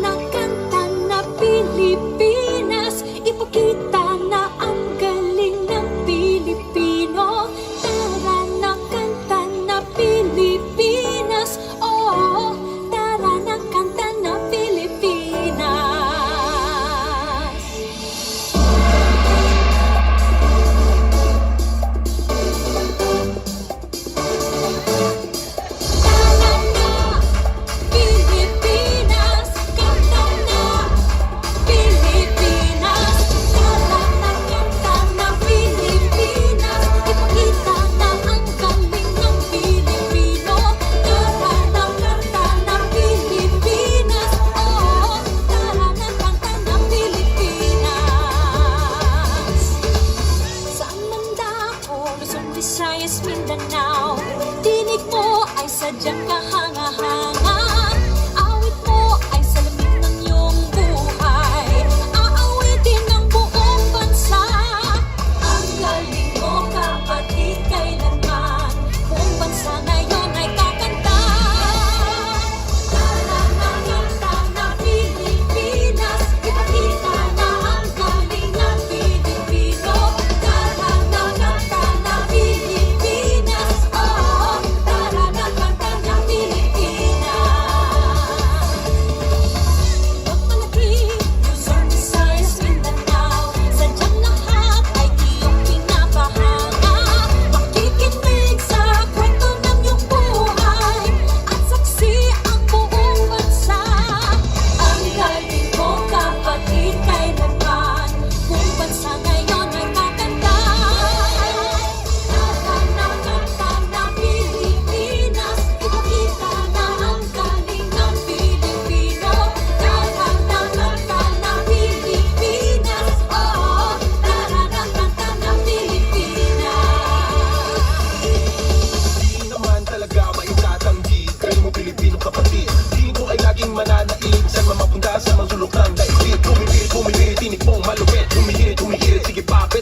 na kanta na Pilipinas, ipakita na ang galing ng Pilipino. Tara na kanta na Pilipinas, oh, tara na kanta na Pilipinas. Visayas, Mindanao, tinig mo ay sadyang kahanga-hanga. Awit mo ay salamin ng iyong buhay, aawitin ng buong bansa. Ang galing mo, kapatid, kailanman buong bansa ngayon ay kakanta. Tara na kanta na Pilipinas, ipakita na ang galing ng Pilipino. Tara na kanta na Pilipinas, oh, tara na kanta na Pilipinas. Pagpalaki, Luzon, Visayas, Mindanao, sadyang lahat ay iyong pinapahanga. Makikinig sa kwento ng iyong buhay at saksi ang buong bansa. Ang galing mo, kapatid, kailanman buong bansa ngayon ay kakanta. Tara na kanta na Pilipinas, ipakita na ang galing ng Pilipino. Tara na kanta na Pilipinas, oh, tara na kanta na Pilipinas. Di naman talaga maitatanggi, kayo mo Pilipino kapatid. Tingin ko ay laging mananaig, saan man mapunta sa mga sulok ng daigdig. Humihit, humihit, tinig mong malupit. Humihit, humihit, sige papit.